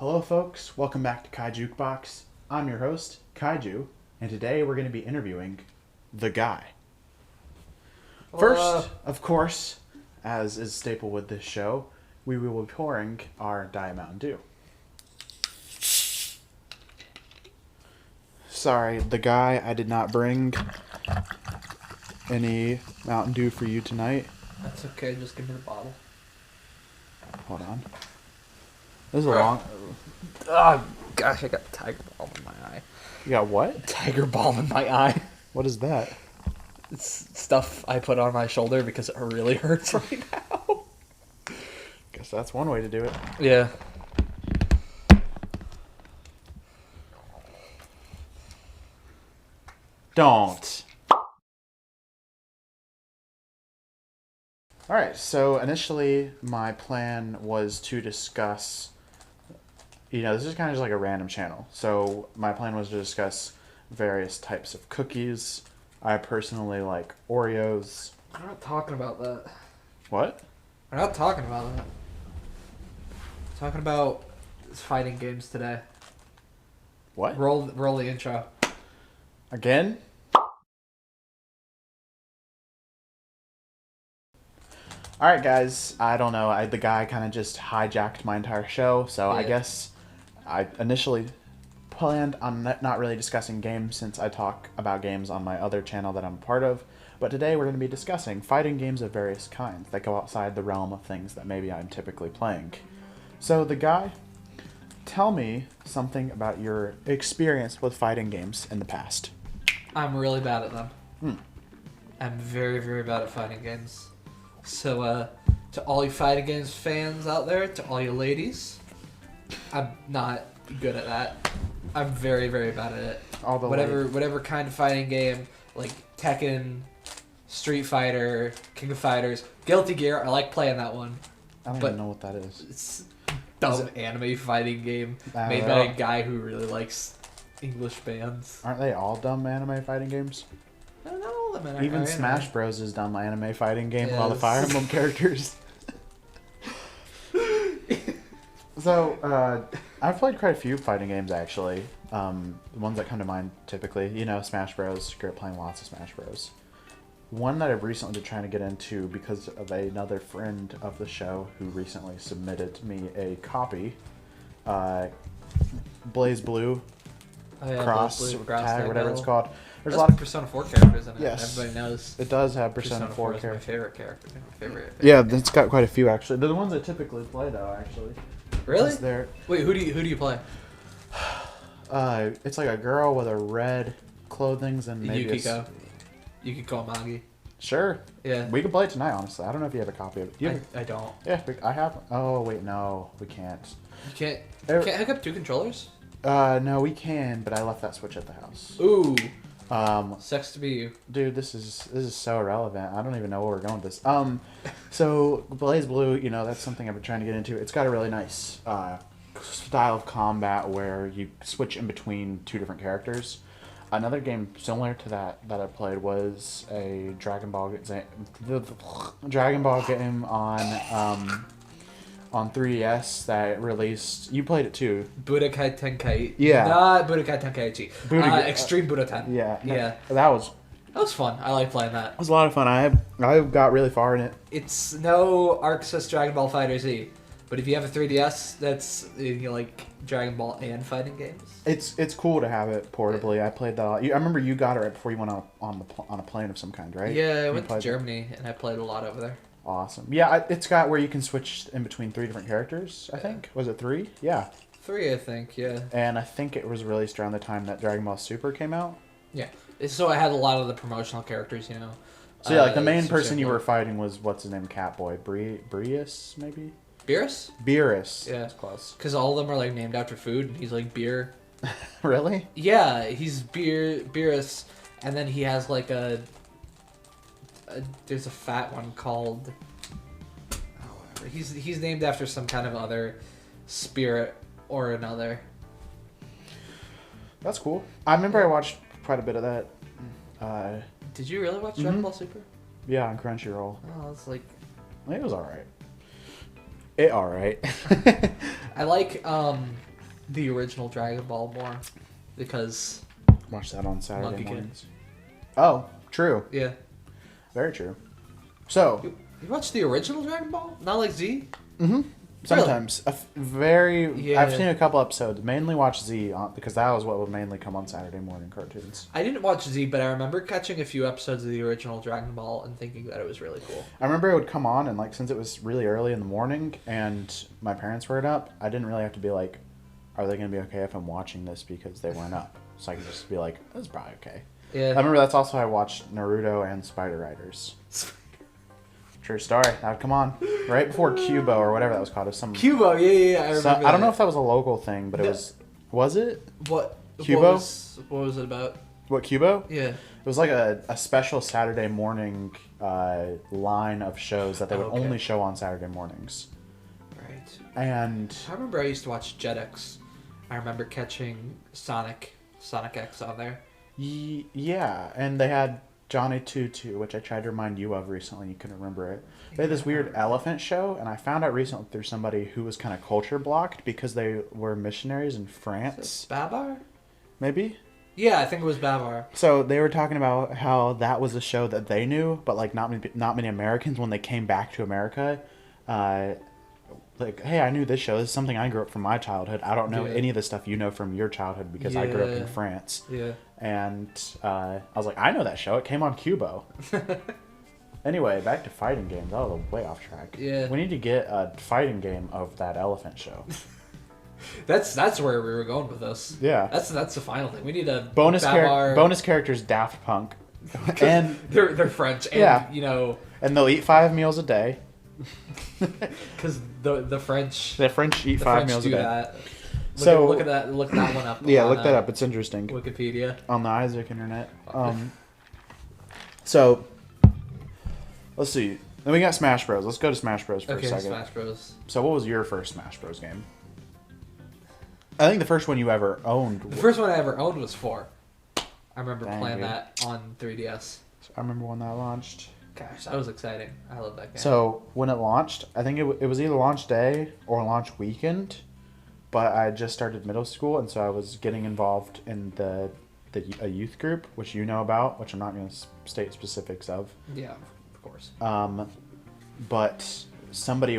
Hello, folks. Welcome back to Kai Jukebox. I'm your host, Kaiju, and today we're going to be interviewing the guy. First, of course, as is staple with this show, we will be pouring our Diet Mountain Dew. Sorry, the guy, I did not bring any Mountain Dew for you tonight. That's okay, just give me the bottle. Hold on. This is a long... Oh, gosh, I got tiger balm in my eye. You got what? Tiger balm in my eye. What is that? It's stuff I put on my shoulder because it really hurts right now. Guess that's one way to do it. Yeah. Don't. Alright, so initially my plan was to discuss, this is kind of just like a random channel. So my plan was to discuss various types of cookies. I personally like Oreos. We're not talking about that. What? We're not talking about that. We're talking about fighting games today. What? Roll the intro. Again? Alright guys, I don't know, the guy kind of just hijacked my entire show, so I Yeah. guess I initially planned on not really discussing games since I talk about games on my other channel that I'm a part of, but today we're going to be discussing fighting games of various kinds that go outside the realm of things that maybe I'm typically playing. So the guy, tell me something about your experience with fighting games in the past. I'm really bad at them. I'm very, very bad at fighting games. So, to all you fighting games fans out there, to all you ladies, I'm not good at that. I'm very, very bad at it. Whatever kind of fighting game, like Tekken, Street Fighter, King of Fighters, Guilty Gear, I like playing that one. I don't even know what that is. It's a dumb anime fighting game made by a guy who really likes English bands. Aren't they all dumb anime fighting games? I don't know them in Even anime. Smash Bros. Is dumb anime fighting game with all the Yes. Fire Emblem characters. So, I've played quite a few fighting games actually. The ones that come to mind typically, Smash Bros. Great playing lots of Smash Bros. One that I've recently been trying to get into because of another friend of the show who recently submitted me a copy. Blaze Blue, Oh, yeah, Cross Blue, Tag, whatever it's Battle. called. There's There's a a lot of Persona 4 characters in it. Yes. Everybody knows. it does have Persona 4 is my characters. favorite character. My favorite. Yeah, it's got quite a few actually. They're the ones I typically play though, actually. Really? They're, Wait, who do you play? it's like a girl with a red clothings and maybe Yukiko. Yukiko Amagi. Sure. Yeah. We can play it tonight, honestly. I don't know if you have a copy of it. Do you have I don't. I have. Oh wait, no, we can't. You can't. There- You can't hook up two controllers. No, we can, but I left that Switch at the house. Ooh. Um, Sucks to be you. dude, this is so irrelevant. I don't even know where we're going with this. So Blaze Blue, that's something I've been trying to get into. It's got a really nice style of combat where you switch in between two different characters. Another game similar to that I played was a Dragon Ball game on 3DS that released. You played it too. Budokai Tenkaichi. Yeah. Not Budokai Tenkaichi. Extreme Budokan. Yeah. Yeah. That was fun. I like playing that. a lot of fun. I got really far in it. It's no Arc Sys Dragon Ball Fighter Z, but if you have a 3DS, that's like Dragon Ball and fighting games. It's cool to have it portably. I played that a lot. I remember you got it right before you went on a plane of some kind, right? Yeah, I You went to played- Germany and I played a lot over there. Awesome. Yeah, it's got where you can switch in between three different characters. I think was it 3? Yeah. 3, I think. Yeah. And I think it was released around the time that Dragon Ball Super came out. Yeah. So I had a lot of the promotional characters, So yeah, like the main Super person you Simple. were fighting was what's his name, Catboy, Brius maybe. Beerus? Beerus. Yeah. That's close. Because all of them are like named after food, and he's like beer. Really? Yeah, he's Beerus, and then he has like there's a fat one called. Oh, whatever. He's named after some kind of other spirit or another. That's cool. I remember I watched quite a bit of that. Did you really watch Dragon Ball Super? Yeah, on Crunchyroll. Oh, it's like It was alright. It alright. I like the original Dragon Ball more because Watch that on Saturday Monkey Kid. mornings. Oh, true. yeah. Very true. So, You watch the original Dragon Ball, not like Z. sometimes Yeah. I've seen a couple episodes. Mainly watch Z because that was what would mainly come on Saturday morning cartoons. I didn't watch Z, but I remember catching a few episodes of the original Dragon Ball and thinking that it was really cool. I remember it would come on, and like since it was really early in the morning and my parents weren't up, I didn't really have to be like, "Are they going to be okay if I'm watching this?" Because they weren't up, so I could just be like, "That's probably okay." Yeah. I remember that's also how I watched Naruto and Spider Riders. True story. That would come on right before Cubo or whatever that was called. It was some. Cubo, yeah, I remember. I don't know if that was a local thing, but it was. Was it? What Cubo? What was it about? What, Cubo? Yeah. It was like a special Saturday morning line of shows that they would Okay. only show on Saturday mornings. Right. And I remember I used to watch Jetix. I remember catching Sonic X on there. yeah, and they had Johnny Tutu, which I tried to remind you of recently. You couldn't remember it. They had this weird elephant show, and I found out recently through somebody who was kind of culture blocked because they were missionaries in France. Babar? Maybe? Yeah, I think it was Babar. So they were talking about how that was a show that they knew, but like not many Americans when they came back to America. Like, hey, I knew this show. This is something I grew up from my childhood. I don't know Yeah. any of the stuff you know from your childhood because I grew up in Yeah. France. Yeah. And I was like, I know that show. It came on Cubo. Anyway, back to fighting games. That was way off track. Yeah. We need to get a fighting game of that elephant show. That's where we were going with this. Yeah. That's the final thing. We need a bonus Babar. bonus characters Daft Punk. and They're French, and Yeah. you know, and they'll eat 5 meals a day. because the French The French eat the 5 French meals do a day. that. So- Look that one up. Yeah, on, look that up. It's interesting. Wikipedia. On the Isaac internet. So, let's see. Then we got Smash Bros. Let's go to Smash Bros for Okay, a second. Smash Bros. So, what was your first Smash Bros game? I think the first one you ever owned. The first one I ever owned was 4. I remember Dang, playing dude. that on 3DS. I remember when that launched. Gosh, that was exciting. I love that game. So when it launched, I think it was either launch day or launch weekend, but I just started middle school, and so I was getting involved in a youth group, which you know about, which I'm not going to state specifics of. yeah, of course. But somebody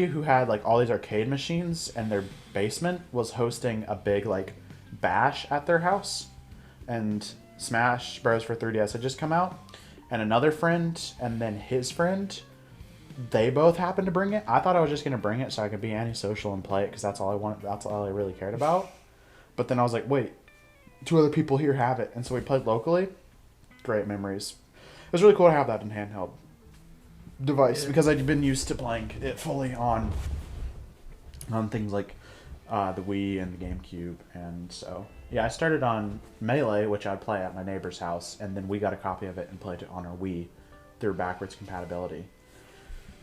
who had like all these arcade machines in their basement was hosting a big like bash at their house, and Smash Bros for 3DS had just come out, and another friend and then his friend, they both happened to bring it. I thought I was just gonna bring it so I could be antisocial and play it because that's all I wanted. That's all I really cared about. But then I was like, wait, 2 other people here have it, and so we played locally. Great memories. It was really cool to have that in handheld device because I'd been used to playing it fully on things like the Wii and the GameCube, and so yeah, I started on Melee, which I'd play at my neighbor's house, and then we got a copy of it and played it on our Wii through backwards compatibility.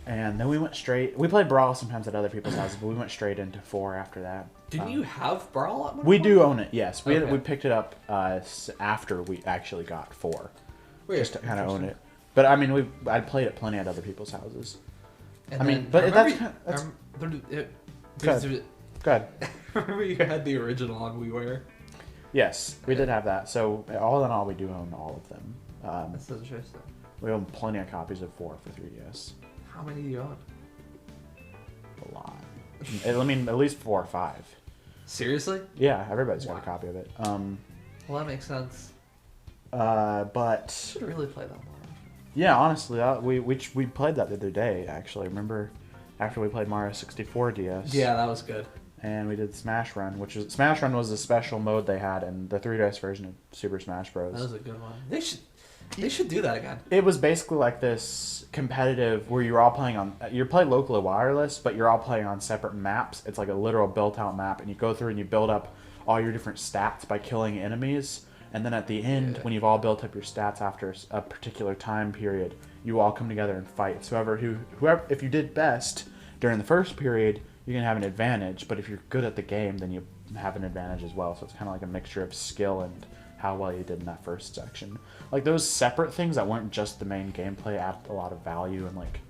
And then we went straight. We played Brawl sometimes at other people's houses, but we went straight into 4 after that. Didn't you have Brawl at one We point? do own it, yes. We Okay. we picked it up after we actually got 4, Weird. just to kind of own it. But I mean, I'd played it plenty at other people's houses. And I mean, then- but remember that's you- kind- that's- Go Go ahead. Remember you had the original on WiiWare? Yes, we did have that. So all in all, we do own all of them. That's so interesting. We own plenty of copies of 4 for 3DS. How many do you own? A lot. I mean, at least 4 or 5. Seriously? Yeah, everybody's got Wow. a copy of it. Well, that makes sense. But Should really play that more. yeah, honestly, we played that the other day. Actually, remember after we played Mario 64 DS. Yeah, that was good. And we did Smash Run, Smash Run was a special mode they had in the 3DS version of Super Smash Bros. That was a good one. They should do that again. It was basically like this competitive where you're all playing on. You're playing locally wireless, but you're all playing on separate maps. It's like a literal built-out map, and you go through and you build up all your different stats by killing enemies. And then at the end, when you've all built up your stats after a particular time period, you all come together and fight. So whoever, if you did best during the first period, you're gonna have an advantage. But if you're good at the game, then you have an advantage as well. So it's kind of like a mixture of skill and how well you did in that first section. Like those separate things that weren't just the main gameplay add a lot of value, and like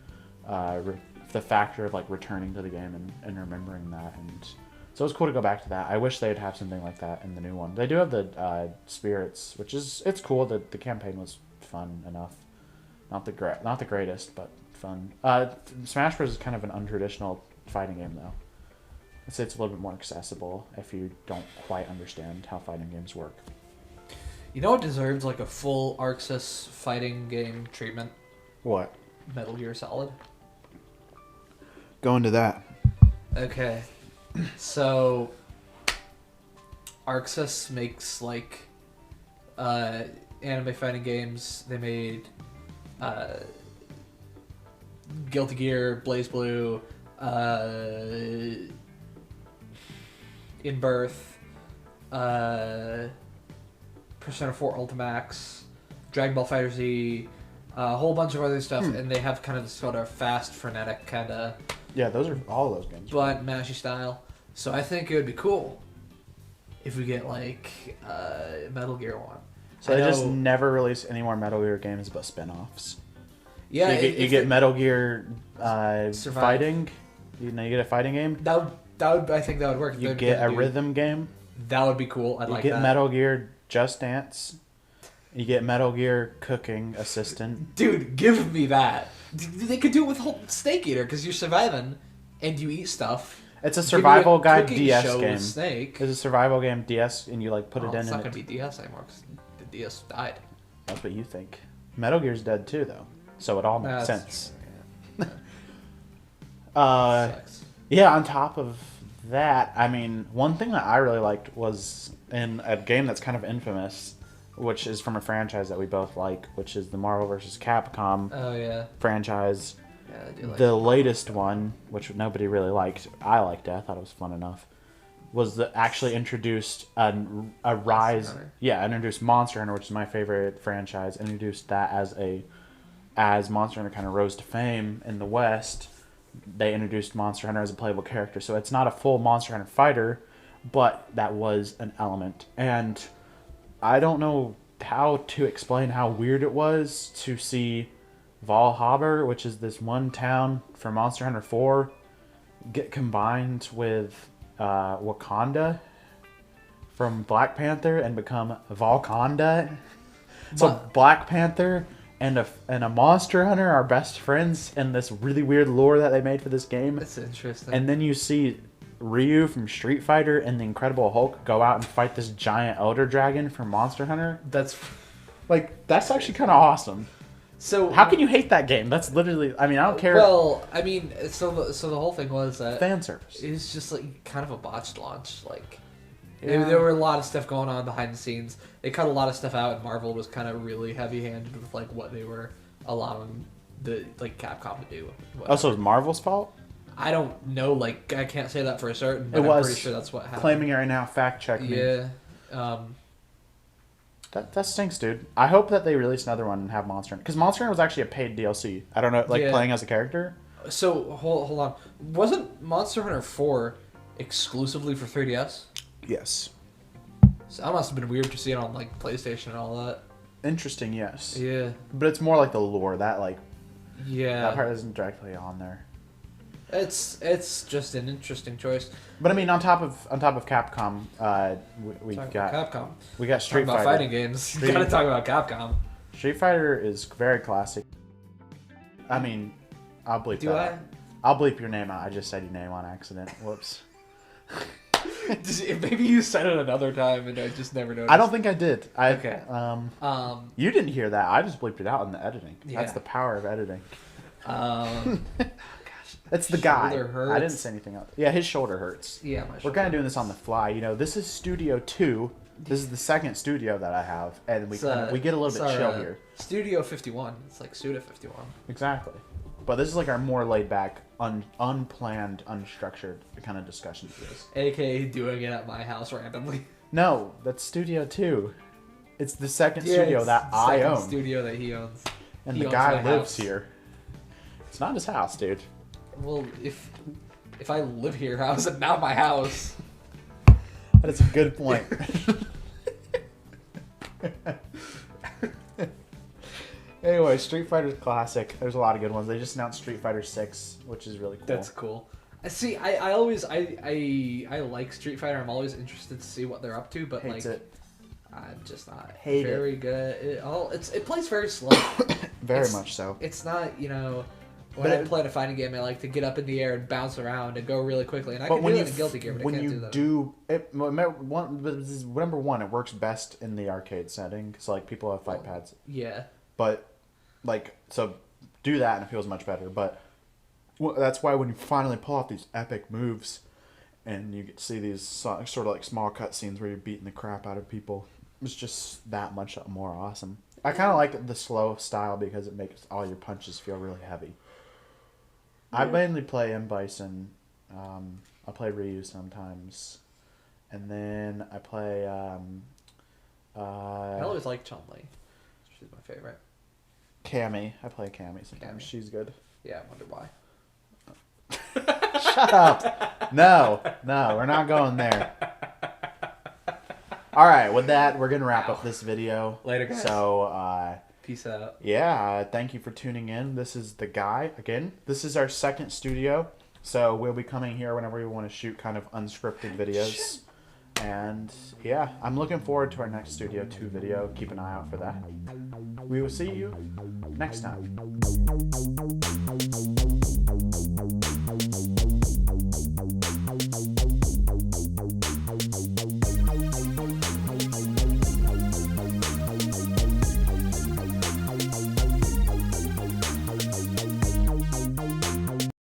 the factor of like returning to the game and remembering that, and So it's cool to go back to that. I wish they'd have something like that in the new one. They do have the spirits, which is it's cool. The campaign was fun enough. Not the greatest, but fun. Smash Bros is kind of an untraditional fighting game though. I'd say it's a little bit more accessible if you don't quite understand how fighting games work. You know what deserves like a full Arc Sys fighting game treatment? What? Metal Gear Solid. Go into that. Okay. So Arc Sys makes like anime fighting games. They made Guilty Gear, Blaze Blue, In Birth, Persona 4 Ultimax, Dragon Ball Fighter Z, a whole bunch of other stuff, and they have kind of this sort of fast, frenetic kind of Yeah, those are all those games. button mashy style. So I think it would be cool if we get like Metal Gear 1. So I they just know- never release any more Metal Gear games but spin-offs. Yeah, So you if get they- Metal Gear Survive. fighting. You get a fighting game. that would I think that would work. If You they're get a gonna do- rhythm game. That would be cool. I'd You like get that. Metal Gear Just Dance. You get Metal Gear Cooking Assistant. Dude, give me that. They could do it with whole Snake Eater because you're surviving and you eat stuff. It's a Give me survival guide cooking DS show with game. Snake. It's a survival game DS, and you like put it in. It's not And gonna be DS anymore because the DS died. that's what you think. Metal Gear's dead too, though, so it all makes That's- sense. yeah. Uh, Sucks. Yeah, on top of that, I mean, one thing that I really liked was in a game that's kind of infamous, which is from a franchise that we both like, which is the Marvel vs. Capcom Oh yeah. franchise. Yeah, I do like The latest one, which nobody really liked, I liked it, I thought it was fun enough, was actually introduced a rise. Hunter. Yeah, introduced Monster Hunter, which is my favorite franchise. Introduced that as Monster Hunter kind of rose to fame in the West. They introduced Monster Hunter as a playable character, so it's not a full Monster Hunter fighter, but that was an element. And I don't know how to explain how weird it was to see Valhalla, which is this one town from Monster Hunter 4, get combined with Wakanda from Black Panther and become Valkanda. So But- Black Panther and a Monster Hunter are best friends in this really weird lore that they made for this game. That's interesting. And then you see Ryu from Street Fighter and the Incredible Hulk go out and fight this giant Elder Dragon from Monster Hunter. that's Like, that's actually kind of awesome. so. How can you hate that game? That's literally, I mean, I don't care. Well, I mean, so the whole thing was that Fan service. it was just like kind of a botched launch. Like Yeah. there were a lot of stuff going on behind the scenes. They cut a lot of stuff out, and Marvel was kind of really heavy-handed with like what they were allowing the like Capcom to do. Oh, so it was Marvel's fault? I don't know. Like I can't say that for a certain, but It I'm was. pretty sure that's what happened. Claiming it right now, fact check me. Yeah. That stinks, dude. I hope that they release another one and have Monster Hunter. Because Monster Hunter was actually a paid DLC. I don't know, like Yeah. playing as a character. So hold on. Wasn't Monster Hunter 4 exclusively for 3DS? Yes. So that must have been weird to see it on like PlayStation and all that. Interesting, yes. Yeah. But it's more like the lore. That Yeah. that part isn't directly on there. It's just an interesting choice. But I mean, on top of Capcom, we Talk got about Capcom. Street Talk about Fighter. fighting games. You gotta talk about Capcom. Street Fighter is very classic. I mean, I'll bleep Do that I? out. I'll bleep your name out. I just said your name on accident. Whoops. Maybe you said it another time and I just never noticed. I don't think I did. Okay. You didn't hear that. I just bleeped it out in the editing. Yeah. That's the power of editing. Gosh. It's the guy. Shoulder hurts. I didn't say anything else. Yeah, his shoulder hurts. Yeah, my We're shoulder. kind of doing this on the fly. You know, this is Studio 2. This is the second studio that I have, and we It's, we get a little it's bit our, chill here. Studio 51. It's like Suda 51. Exactly. But this is like our more laid back, unplanned, unstructured kind of discussion for this. AKA doing it at my house randomly. No, that's Studio 2. It's the second studio it's that the I second own. studio that he owns. And He the owns guy my lives house. here. It's not his house, dude. Well, if I live here, how is it not my house? That is a good point. Anyway, Street Fighter's classic. There's a lot of good ones. They just announced Street Fighter 6, which is really cool. That's cool. See, I always I like Street Fighter. I'm always interested to see what they're up to, but Hates like it. I'm just not Hate very good. It plays very slow. Very It's- much so. It's not, you know, when But I it- play a fighting game, I like to get up in the air and bounce around and go really quickly. And I But can when do you that in Guilty Gear, but I when can't you do that. do it, number one, it works best in the arcade setting. So like people have fight pads, Yeah. but like so do that and it feels much better. But that's why when you finally pull off these epic moves, and you get to see these sort of like small cutscenes where you're beating the crap out of people, it's just that much more awesome. I kind of like the slow style because it makes all your punches feel really heavy. I mainly play M. Bison. I play Ryu sometimes. And then I play... I always like Chun-Li. She's my favorite. Cammy. I play Cammy sometimes. Cammy. She's good. Yeah, I wonder why. Shut up. No, we're not going there. All right, with that, we're going to wrap up this video. Later, guys. So, Peace out. yeah, thank you for tuning in. This is The Guy. Again, this is our second studio. So we'll be coming here whenever we want to shoot kind of unscripted videos. And, yeah, I'm looking forward to our next Studio 2 video. Keep an eye out for that. We will see you next time.